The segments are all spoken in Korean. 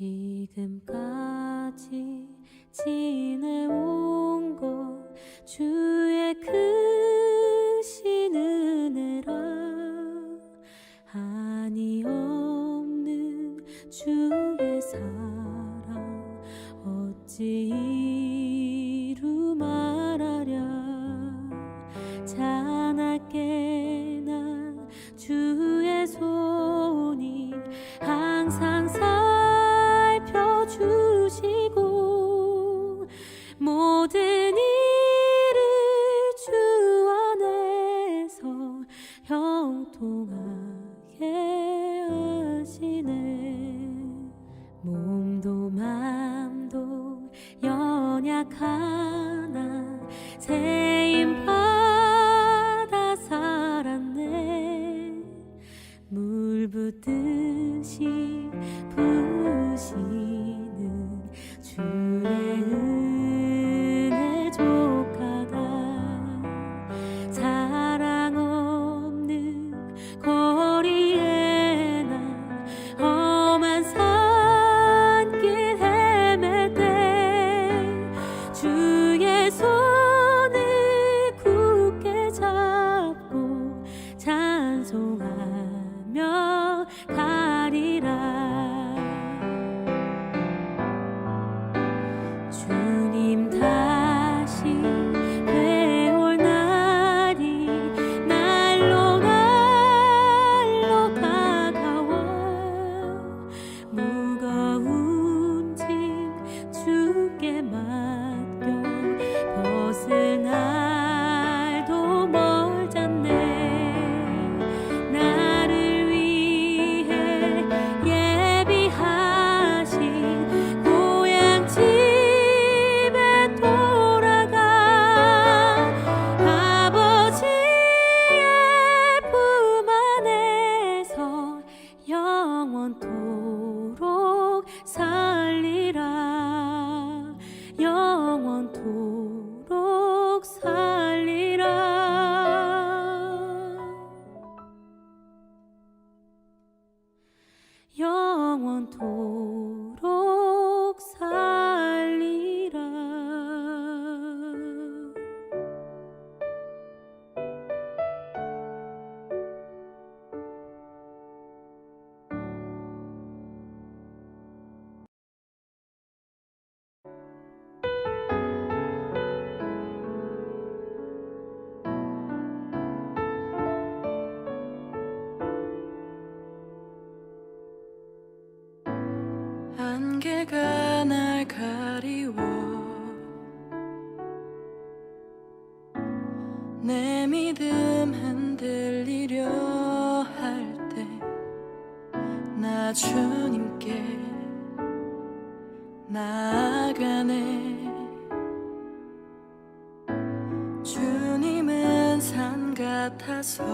지금까지 지내온 것 주의 크신 은혜라. 한이 없는 주의 사랑 어찌 이루 말하랴. 자나깨 난 주의 손이 항상 살펴주시고 모든 일을 주 안에서 형통하게 하시네. 몸도 맘도 연약하나 세임받아 살았네. 물 붓듯이 부으시는 주의 은혜 족하다. 사랑 없는 거리에 난 험한 산길 헤맬 때 주의 손을 굳게 잡고 찬송하며 가리라. 주님 다시 되올 날이 날로 날로 다가와. 무거운 짐 주께 맡겨 벗을 날도 멀잖네. 나를 위해 예비하신 고향 집에 돌아가 아버지의 품 안에서 영원토록 살리라. 영원토록 살리라. 영원토록 살리라. 안개가 날 가리워 내 믿음 흔들리려 할 때 나 주님께 나아가네. 주님은 산 같아서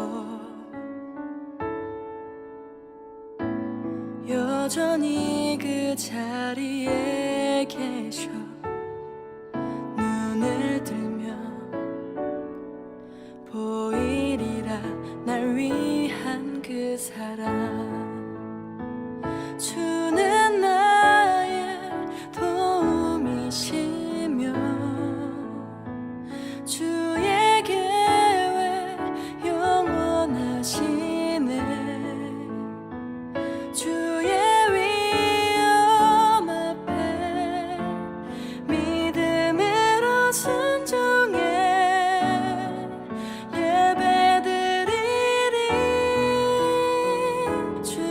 여전히 그 자리에 계셔. 눈을 들면 보이리라 날 위한 그 사랑. 주는 나의 도움이시며 주의 계획 영원하시네. 주의 위엄 앞에 믿음으로 순종해 예배드리리. 주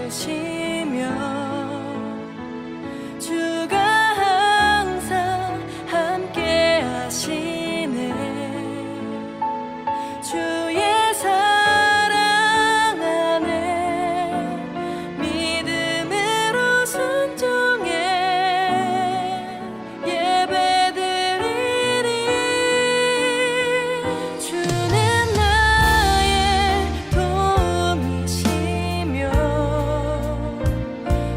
계시며 주가 항상 함께 하시네 주의 사랑 안에 믿음으로 순종해 예배드리리 주는 나의 도움이시며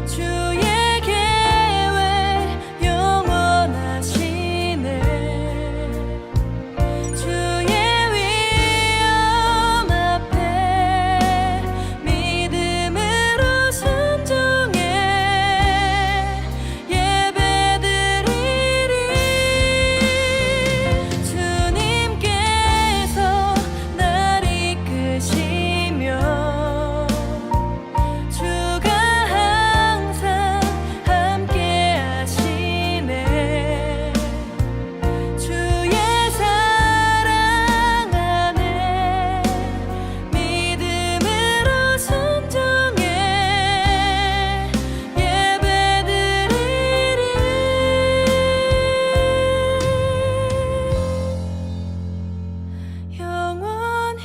주의 계획 영원하시네 주의 위엄 앞에 믿음으로 순종해 예배드리리 주님께서 날 이끄시며 주가 항상 함께 하시네 주의 사랑 안에 믿음으로 순종해 예배드리리 영원히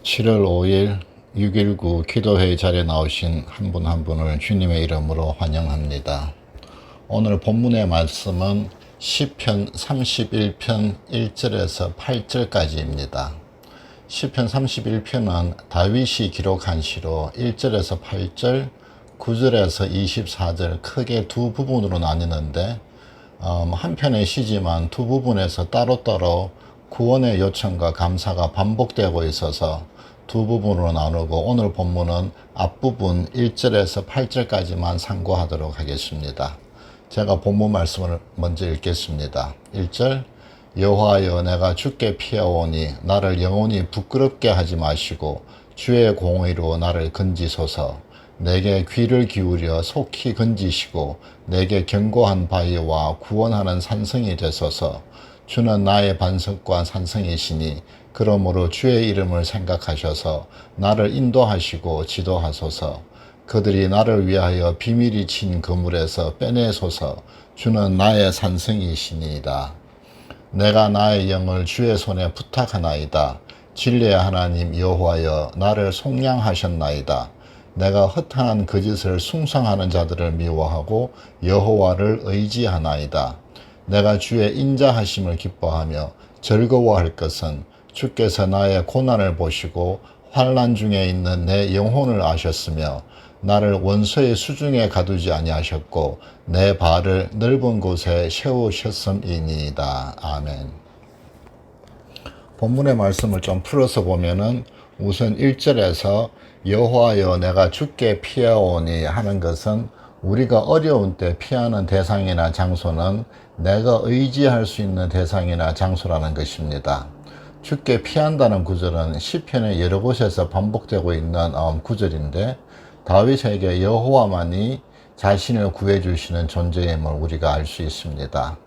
(7월 5일) 6.19 기도회의 자리에 나오신 한 분 한 분을 주님의 이름으로 환영합니다. 오늘 본문의 말씀은 시편 31편 1절에서 8절까지입니다. 시편 31편은 다윗이 기록한 시로 1절에서 8절, 9절에서 24절 크게 두 부분으로 나뉘는데 한 편의 시지만 두 부분에서 따로따로 구원의 요청과 감사가 반복되고 있어서 두 부분으로 나누고 오늘 본문은 앞부분 1절에서 8절까지만 참고하도록 하겠습니다. 제가 본문 말씀을 먼저 읽겠습니다. 1절 여호와여 내가 주께 피하오니 나를 영원히 부끄럽게 하지 마시고 주의 공의로 나를 건지소서. 내게 귀를 기울여 속히 건지시고 내게 견고한 바위와 구원하는 산성이 되소서. 주는 나의 반석과 산성이시니 그러므로 주의 이름을 생각하셔서 나를 인도하시고 지도하소서. 그들이 나를 위하여 비밀이 친 그물에서 빼내소서. 주는 나의 산성이시니이다. 내가 나의 영을 주의 손에 부탁하나이다. 진리의 하나님 여호와여 나를 속량하셨나이다. 내가 허탄한 거짓을 숭상하는 자들을 미워하고 여호와를 의지하나이다. 내가 주의 인자하심을 기뻐하며 즐거워할 것은 주께서 나의 고난을 보시고 환난 중에 있는 내 영혼을 아셨으며 나를 원수의 수중에 가두지 아니하셨고 내 발을 넓은 곳에 세우셨음이니이다. 아멘. 본문의 말씀을 좀 풀어서 보면은 우선 1절에서 여호와여 내가 주께 피하오니 하는 것은 우리가 어려운 때 피하는 대상이나 장소는 내가 의지할 수 있는 대상이나 장소라는 것입니다. 주께 피한다는 구절은 시편의 여러 곳에서 반복되고 있는 구절인데 다윗에게 여호와만이 자신을 구해주시는 존재임을 우리가 알 수 있습니다.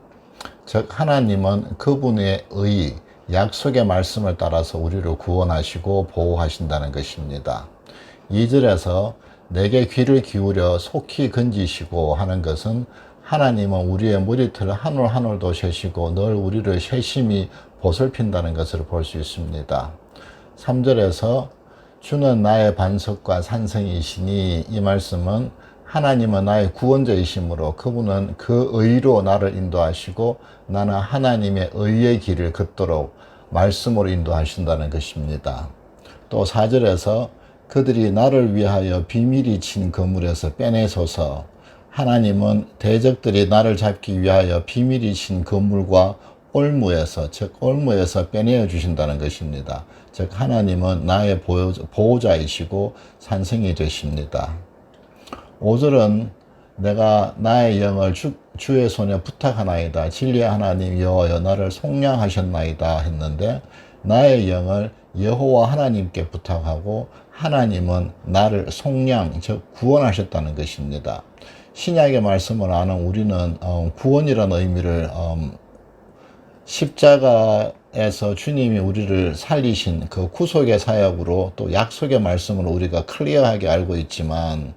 즉 하나님은 그분의 의, 약속의 말씀을 따라서 우리를 구원하시고 보호하신다는 것입니다. 2절에서 내게 귀를 기울여 속히 건지시고 하는 것은 하나님은 우리의 머리털 한 올 한 올도 세시고 늘 우리를 세심히 보살핀다는 것을 볼 수 있습니다. 3절에서 주는 나의 반석과 산성이시니 이 말씀은 하나님은 나의 구원자이시므로 그분은 그 의로 나를 인도하시고 나는 하나님의 의의 길을 걷도록 말씀으로 인도하신다는 것입니다. 또 4절에서 그들이 나를 위하여 비밀이 친 그물에서 빼내소서. 하나님은 대적들이 나를 잡기 위하여 비밀이 친 그물과 올무에서, 즉 올무에서 빼내어 주신다는 것입니다. 즉 하나님은 나의 보호자이시고 산성이 되십니다. 5절은 내가 나의 영을 주의 손에 부탁하나이다. 진리의 하나님 여호와여 나를 속량하셨나이다 했는데 나의 영을 여호와 하나님께 부탁하고 하나님은 나를 속량, 즉 구원하셨다는 것입니다. 신약의 말씀을 아는 우리는 구원이라는 의미를 십자가에서 주님이 우리를 살리신 그 구속의 사역으로 또 약속의 말씀으로 우리가 클리어하게 알고 있지만,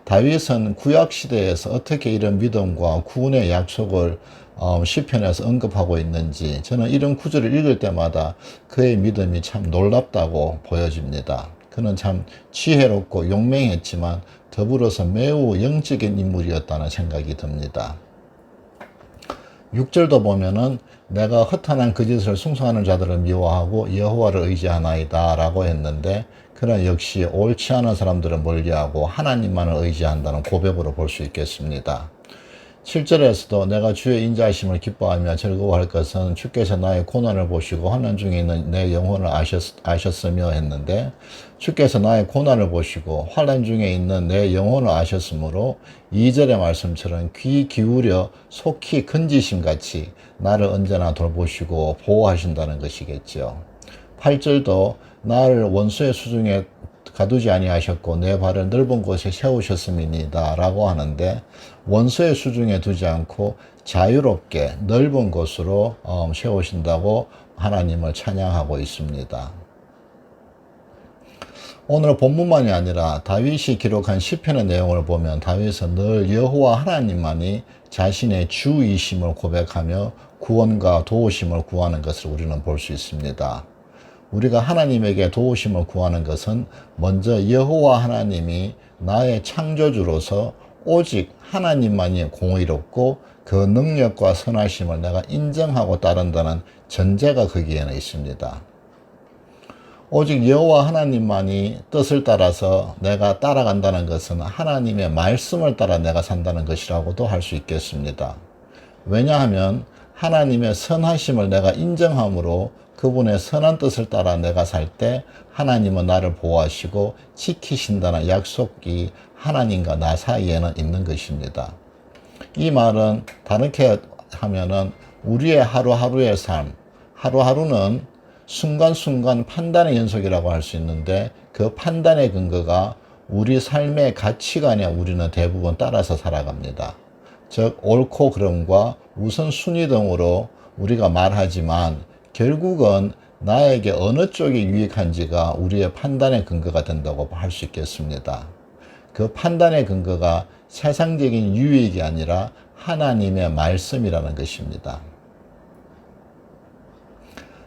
다윗은 구약 시대에서 어떻게 이런 믿음과 구원의 약속을 시편에서 언급하고 있는지, 저는 이런 구절을 읽을 때마다 그의 믿음이 참 놀랍다고 보여집니다. 그는 참 지혜롭고 용맹했지만 더불어서 매우 영적인 인물이었다는 생각이 듭니다. 6절도 보면은 내가 허탄한 그 짓을 숭상하는 자들을 미워하고 여호와를 의지하나이다 라고 했는데, 그는 역시 옳지 않은 사람들을 멀리하고 하나님만을 의지한다는 고백으로 볼 수 있겠습니다. 7절에서도 내가 주의 인자하심을 기뻐하며 즐거워할 것은 주께서 나의 고난을 보시고 환난 중에 있는 내 영혼을 아셨으며 했는데, 주께서 나의 고난을 보시고 환난 중에 있는 내 영혼을 아셨으므로 2절의 말씀처럼 귀 기울여 속히 건지심같이 나를 언제나 돌보시고 보호하신다는 것이겠죠. 8절도 나를 원수의 수중에 가두지 아니하셨고 내 발을 넓은 곳에 세우셨음이니이다 라고 하는데, 원수의 수중에 두지 않고 자유롭게 넓은 곳으로 세우신다고 하나님을 찬양하고 있습니다. 오늘 본문만이 아니라 다윗이 기록한 시편의 내용을 보면 다윗은 늘 여호와 하나님만이 자신의 주이심을 고백하며 구원과 도우심을 구하는 것을 우리는 볼 수 있습니다. 우리가 하나님에게 도우심을 구하는 것은 먼저 여호와 하나님이 나의 창조주로서 오직 하나님만이 공의롭고 그 능력과 선하심을 내가 인정하고 따른다는 전제가 거기에는 있습니다. 오직 여호와 하나님만이 뜻을 따라서 내가 따라간다는 것은 하나님의 말씀을 따라 내가 산다는 것이라고도 할 수 있겠습니다. 왜냐하면 하나님의 선하심을 내가 인정함으로 그분의 선한 뜻을 따라 내가 살 때 하나님은 나를 보호하시고 지키신다는 약속이 하나님과 나 사이에는 있는 것입니다. 이 말은 다르게 하면은 우리의 하루하루의 삶, 하루하루는 순간순간 판단의 연속이라고 할 수 있는데, 그 판단의 근거가 우리 삶의 가치관에 우리는 대부분 따라서 살아갑니다. 즉 옳고 그름과 우선순위 등으로 우리가 말하지만 결국은 나에게 어느 쪽이 유익한지가 우리의 판단의 근거가 된다고 할 수 있겠습니다. 그 판단의 근거가 세상적인 유익이 아니라 하나님의 말씀이라는 것입니다.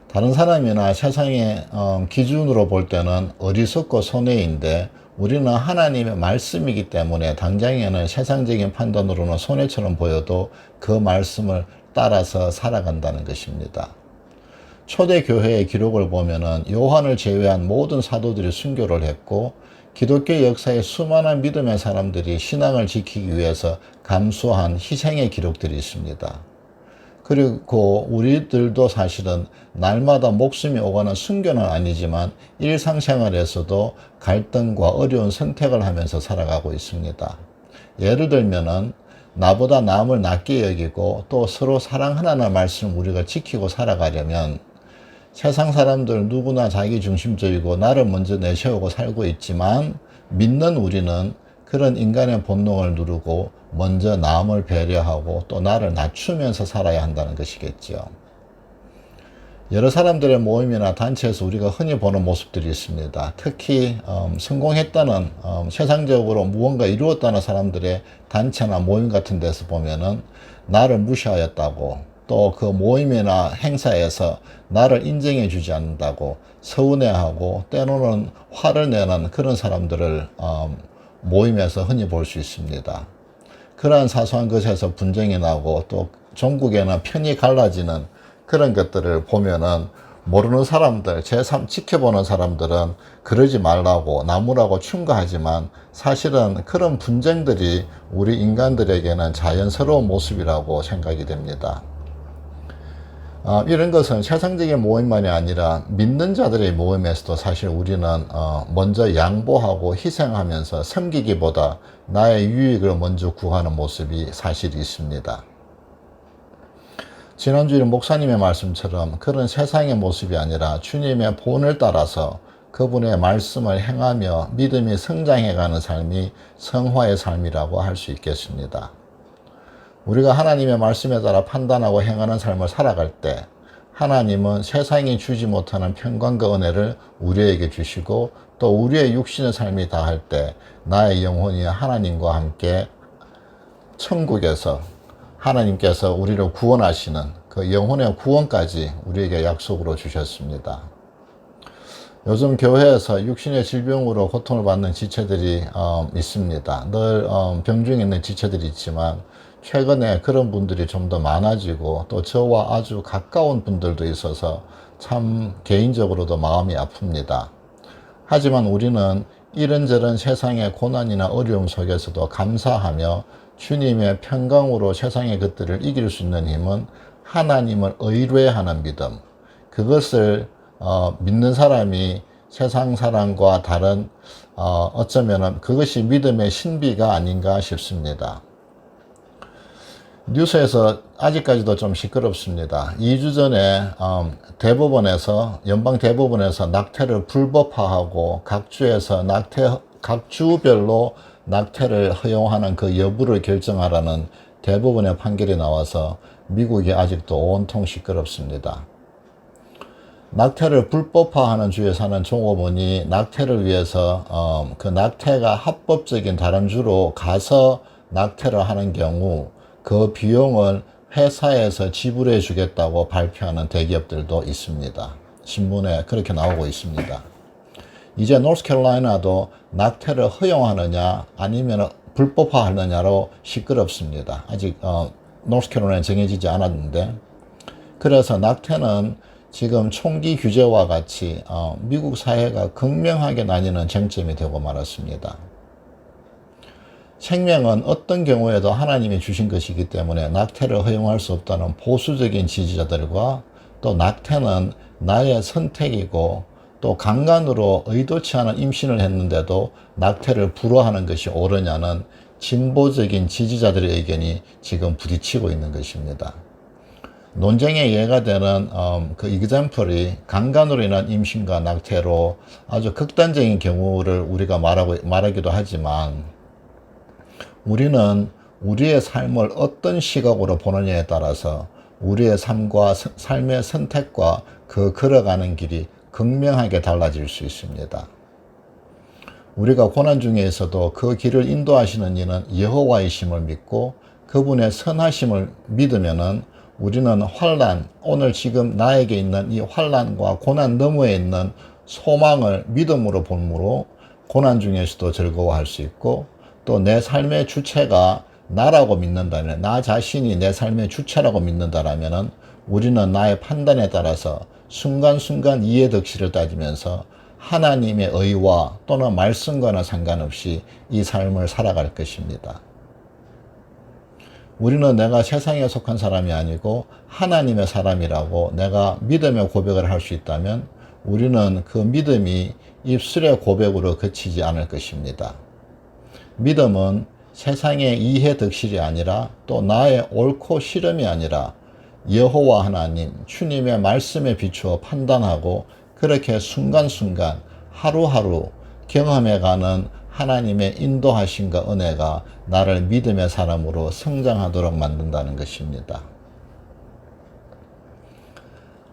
다른 사람이나 세상의 기준으로 볼 때는 어리석고 손해인데, 우리는 하나님의 말씀이기 때문에 당장에는 세상적인 판단으로는 손해처럼 보여도 그 말씀을 따라서 살아간다는 것입니다. 초대교회의 기록을 보면은 요한을 제외한 모든 사도들이 순교를 했고, 기독교 역사의 수많은 믿음의 사람들이 신앙을 지키기 위해서 감수한 희생의 기록들이 있습니다. 그리고 우리들도 사실은 날마다 목숨이 오가는 순교는 아니지만 일상생활에서도 갈등과 어려운 선택을 하면서 살아가고 있습니다. 예를 들면은 나보다 남을 낮게 여기고 또 서로 사랑하라는 말씀을 우리가 지키고 살아가려면, 세상 사람들 누구나 자기 중심적이고 나를 먼저 내세우고 살고 있지만, 믿는 우리는 그런 인간의 본능을 누르고 먼저 남을 배려하고 또 나를 낮추면서 살아야 한다는 것이겠죠. 여러 사람들의 모임이나 단체에서 우리가 흔히 보는 모습들이 있습니다. 특히 성공했다는, 세상적으로 무언가 이루었다는 사람들의 단체나 모임 같은 데서 보면은 나를 무시하였다고, 또 그 모임이나 행사에서 나를 인정해 주지 않는다고 서운해하고 때로는 화를 내는 그런 사람들을 모임에서 흔히 볼 수 있습니다. 그러한 사소한 것에서 분쟁이 나고 또 전국에는 편이 갈라지는 그런 것들을 보면은 모르는 사람들, 제3 지켜보는 사람들은 그러지 말라고 나무라고 충고하지만, 사실은 그런 분쟁들이 우리 인간들에게는 자연스러운 모습이라고 생각이 됩니다. 이런 것은 세상적인 모임만이 아니라 믿는 자들의 모임에서도 사실 우리는 먼저 양보하고 희생하면서 섬기기보다 나의 유익을 먼저 구하는 모습이 사실 있습니다. 지난주에 목사님의 말씀처럼 그런 세상의 모습이 아니라 주님의 본을 따라서 그분의 말씀을 행하며 믿음이 성장해가는 삶이 성화의 삶이라고 할 수 있겠습니다. 우리가 하나님의 말씀에 따라 판단하고 행하는 삶을 살아갈 때 하나님은 세상이 주지 못하는 평강과 은혜를 우리에게 주시고 또 우리의 육신의 삶이 다할 때 나의 영혼이 하나님과 함께 천국에서 하나님께서 우리를 구원하시는 그 영혼의 구원까지 우리에게 약속으로 주셨습니다. 요즘 교회에서 육신의 질병으로 고통을 받는 지체들이 있습니다. 늘 병중에 있는 지체들이 있지만 최근에 그런 분들이 좀 더 많아지고 또 저와 아주 가까운 분들도 있어서 참 개인적으로도 마음이 아픕니다. 하지만 우리는 이런저런 세상의 고난이나 어려움 속에서도 감사하며 주님의 평강으로 세상의 것들을 이길 수 있는 힘은 하나님을 의뢰하는 믿음, 그것을 믿는 사람이 세상 사람과 다른 어쩌면 그것이 믿음의 신비가 아닌가 싶습니다. 뉴스에서 아직까지도 좀 시끄럽습니다. 2주 전에 대법원에서 연방 대법원에서 낙태를 불법화하고 각 주별로 낙태를 허용하는 그 여부를 결정하라는 대법원의 판결이 나와서 미국이 아직도 온통 시끄럽습니다. 낙태를 불법화하는 주에 사는 종업원이 낙태를 위해서 그 낙태가 합법적인 다른 주로 가서 낙태를 하는 경우 그 비용을 회사에서 지불해 주겠다고 발표하는 대기업들도 있습니다. 신문에 그렇게 나오고 있습니다. 이제 노스캐롤라이나도 낙태를 허용하느냐 아니면 불법화하느냐로 시끄럽습니다. 아직 노스캐롤라이나 정해지지 않았는데, 그래서 낙태는 지금 총기 규제와 같이 미국 사회가 극명하게 나뉘는 쟁점이 되고 말았습니다. 생명은 어떤 경우에도 하나님이 주신 것이기 때문에 낙태를 허용할 수 없다는 보수적인 지지자들과 또 낙태는 나의 선택이고 또 강간으로 의도치 않은 임신을 했는데도 낙태를 불허하는 것이 옳으냐는 진보적인 지지자들의 의견이 지금 부딪히고 있는 것입니다. 논쟁의 예가 되는 그 example이 강간으로 인한 임신과 낙태로 아주 극단적인 경우를 우리가 말하기도 하지만 우리는 우리의 삶을 어떤 시각으로 보느냐에 따라서 우리의 삶과 삶의 선택과 그 걸어가는 길이 극명하게 달라질 수 있습니다. 우리가 고난 중에서도 그 길을 인도하시는 이는 여호와이심을 믿고 그분의 선하심을 믿으면은 우리는 환난, 오늘 지금 나에게 있는 이 환난과 고난 너머에 있는 소망을 믿음으로 본므로 고난 중에서도 즐거워할 수 있고 또 내 삶의 주체가 나라고 믿는다면, 나 자신이 내 삶의 주체라고 믿는다라면은 우리는 나의 판단에 따라서 순간순간 이해득실을 따지면서 하나님의 의와 또는 말씀과는 상관없이 이 삶을 살아갈 것입니다. 우리는 내가 세상에 속한 사람이 아니고 하나님의 사람이라고 내가 믿음의 고백을 할 수 있다면 우리는 그 믿음이 입술의 고백으로 그치지 않을 것입니다. 믿음은 세상의 이해득실이 아니라 또 나의 옳고 싫음이 아니라 여호와 하나님, 주님의 말씀에 비추어 판단하고 그렇게 순간순간 하루하루 경험해가는 하나님의 인도하심과 은혜가 나를 믿음의 사람으로 성장하도록 만든다는 것입니다.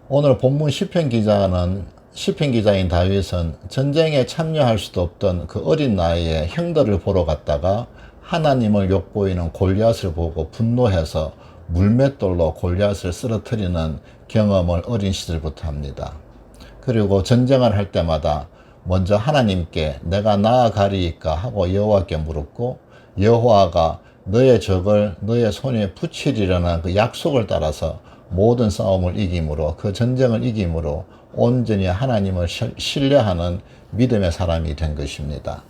오늘 본문 시편 기자인 다윗은 전쟁에 참여할 수도 없던 그 어린 나이에 형들을 보러 갔다가 하나님을 욕보이는 골리앗을 보고 분노해서 물맷돌로 골리앗을 쓰러뜨리는 경험을 어린 시절부터 합니다. 그리고 전쟁을 할 때마다 먼저 하나님께 내가 나아가리이까 하고 여호와께 물었고 여호와가 너의 적을 너의 손에 붙이리라는 그 약속을 따라서 모든 싸움을 이김으로 그 전쟁을 이김으로 온전히 하나님을 신뢰하는 믿음의 사람이 된 것입니다.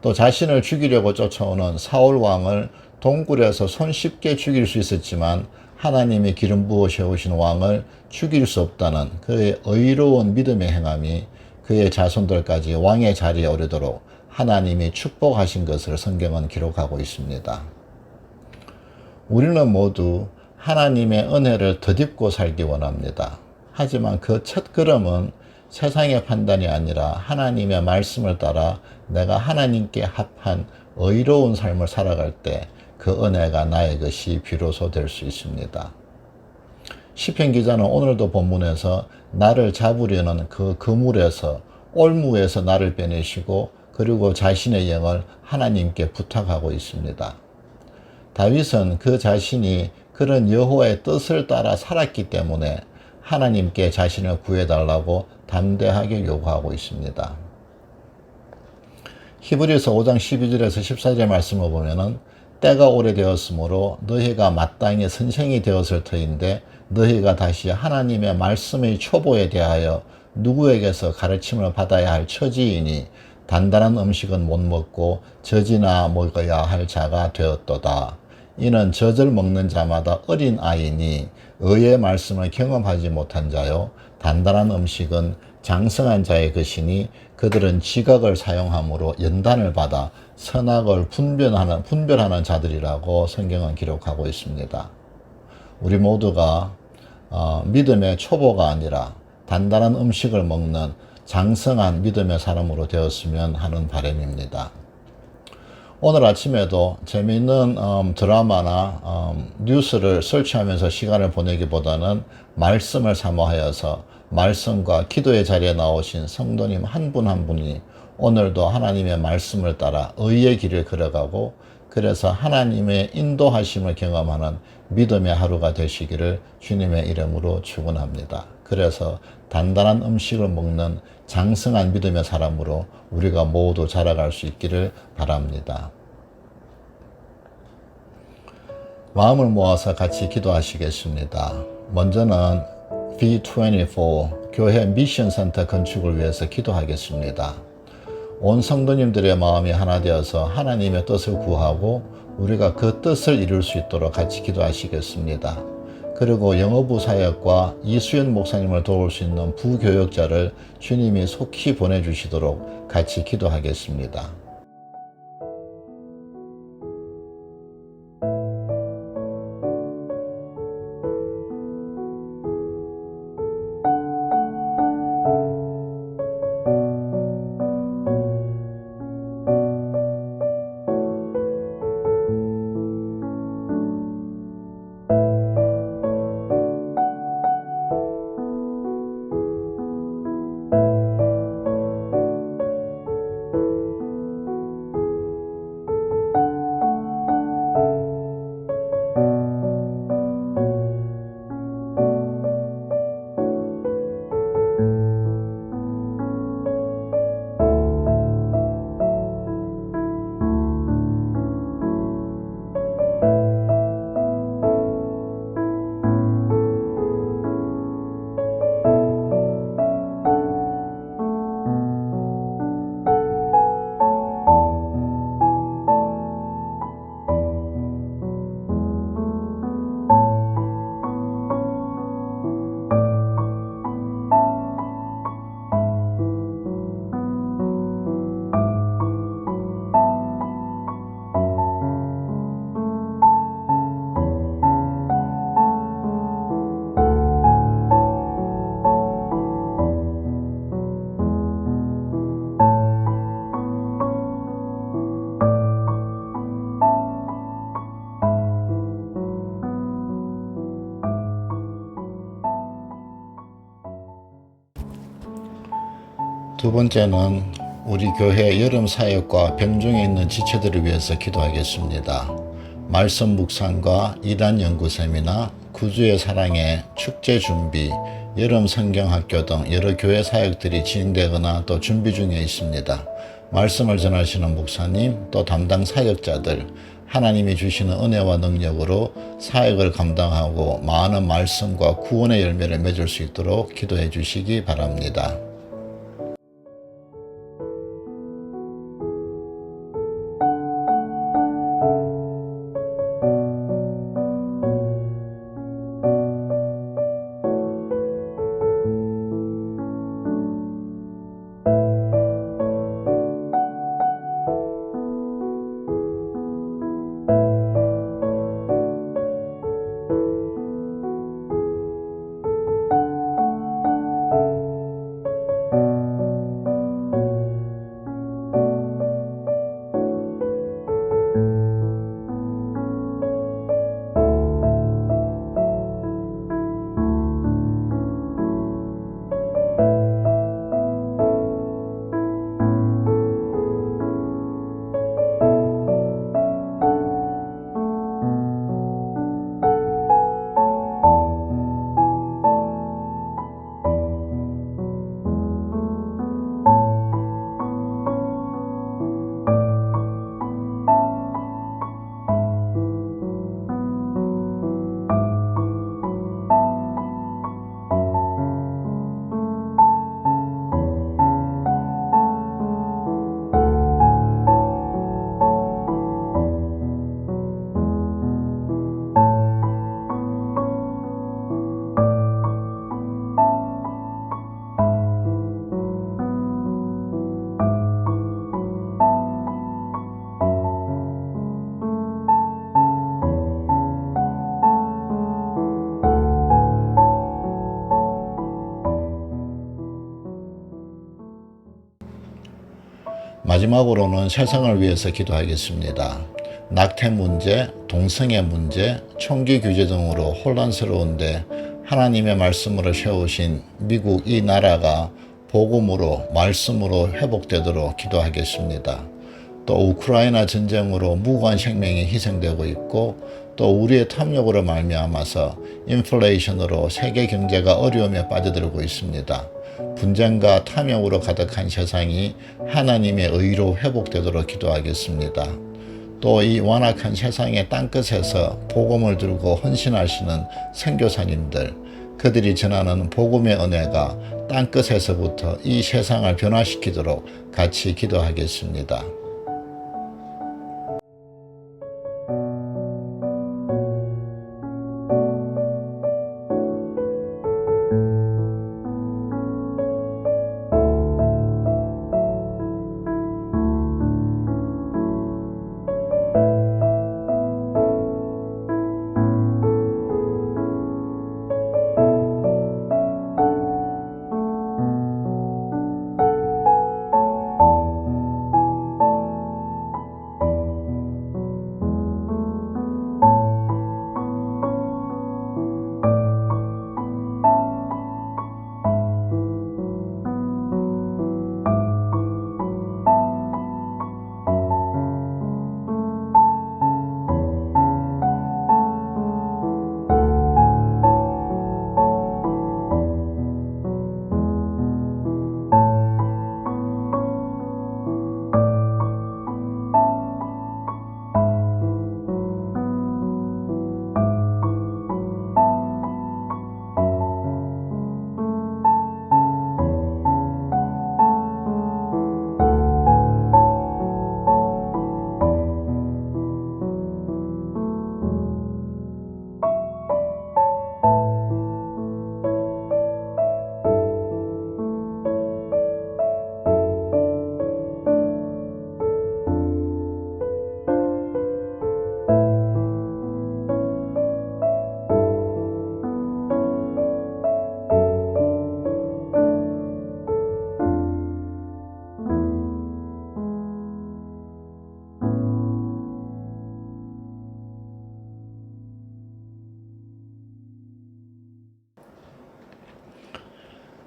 또 자신을 죽이려고 쫓아오는 사울 왕을 동굴에서 손쉽게 죽일 수 있었지만 하나님이 기름 부어 세우신 왕을 죽일 수 없다는 그의 의로운 믿음의 행함이 그의 자손들까지 왕의 자리에 오르도록 하나님이 축복하신 것을 성경은 기록하고 있습니다. 우리는 모두 하나님의 은혜를 덧입고 살기 원합니다. 하지만 그 첫 걸음은 세상의 판단이 아니라 하나님의 말씀을 따라 내가 하나님께 합한 의로운 삶을 살아갈 때 그 은혜가 나의 것이 비로소 될 수 있습니다. 시편 기자는 오늘도 본문에서 나를 잡으려는 그 그물에서 올무에서 나를 빼내시고 그리고 자신의 영을 하나님께 부탁하고 있습니다. 다윗은 그 자신이 그런 여호와의 뜻을 따라 살았기 때문에 하나님께 자신을 구해달라고 담대하게 요구하고 있습니다. 히브리서 5장 12절에서 14절의 말씀을 보면은 때가 오래되었으므로 너희가 마땅히 선생이 되었을 터인데 너희가 다시 하나님의 말씀의 초보에 대하여 누구에게서 가르침을 받아야 할 처지이니 단단한 음식은 못 먹고 젖이나 먹어야 할 자가 되었도다. 이는 젖을 먹는 자마다 어린 아이니 의의 말씀을 경험하지 못한 자요 단단한 음식은 장성한 자의 것이니 그들은 지각을 사용함으로 연단을 받아 선악을 분별하는 자들이라고 성경은 기록하고 있습니다. 우리 모두가 믿음의 초보가 아니라 단단한 음식을 먹는 장성한 믿음의 사람으로 되었으면 하는 바람입니다. 오늘 아침에도 재미있는 드라마나 뉴스를 설치하면서 시간을 보내기보다는 말씀을 사모하여서 말씀과 기도의 자리에 나오신 성도님 한 분 한 분이 오늘도 하나님의 말씀을 따라 의의 길을 걸어가고 그래서 하나님의 인도하심을 경험하는 믿음의 하루가 되시기를 주님의 이름으로 축원합니다. 그래서 단단한 음식을 먹는 장성한 믿음의 사람으로 우리가 모두 자라갈 수 있기를 바랍니다. 마음을 모아서 같이 기도하시겠습니다. 먼저는 B24 교회 미션 센터 건축을 위해서 기도하겠습니다. 온 성도님들의 마음이 하나 되어서 하나님의 뜻을 구하고 우리가 그 뜻을 이룰 수 있도록 같이 기도하시겠습니다. 그리고 영어부 사역과 이수연 목사님을 도울 수 있는 부교역자를 주님이 속히 보내주시도록 같이 기도하겠습니다. 두 번째는 우리 교회 여름 사역과 병중에 있는 지체들을 위해서 기도하겠습니다. 말씀 묵상과 이단 연구 세미나, 구주의 사랑의 축제 준비, 여름 성경학교 등 여러 교회 사역들이 진행되거나 또 준비 중에 있습니다. 말씀을 전하시는 목사님, 또 담당 사역자들, 하나님이 주시는 은혜와 능력으로 사역을 감당하고 많은 말씀과 구원의 열매를 맺을 수 있도록 기도해 주시기 바랍니다. 마지막으로는 세상을 위해서 기도하겠습니다. 낙태 문제, 동성애 문제, 총기 규제 등으로 혼란스러운데 하나님의 말씀으로 세우신 미국 이 나라가 복음으로 말씀으로 회복되도록 기도하겠습니다. 또 우크라이나 전쟁으로 무고한 생명이 희생되고 있고 또 우리의 탐욕으로 말미암아서 인플레이션으로 세계 경제가 어려움에 빠져들고 있습니다. 분쟁과 탐욕으로 가득한 세상이 하나님의 의로 회복되도록 기도하겠습니다. 또 이 완악한 세상의 땅끝에서 복음을 들고 헌신하시는 선교사님들, 그들이 전하는 복음의 은혜가 땅끝에서부터 이 세상을 변화시키도록 같이 기도하겠습니다.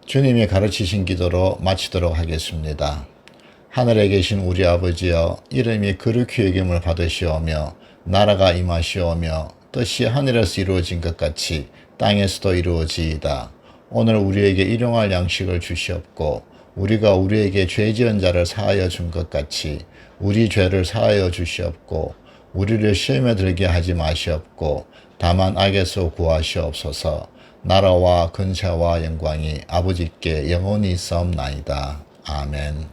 주님이 가르치신 기도로 마치도록 하겠습니다. 하늘에 계신 우리 아버지여, 이름이 거룩히 여김을 받으시오며 나라가 임하시오며 뜻이 하늘에서 이루어진 것 같이 땅에서도 이루어지이다. 오늘 우리에게 일용할 양식을 주시옵고 우리가 우리에게 죄 지은 자를 사하여 준 것 같이 우리 죄를 사하여 주시옵고 우리를 시험에 들게 하지 마시옵고 다만 악에서 구하시옵소서. 나라와 근세와 영광이 아버지께 영원히 있사옵나이다. 아멘.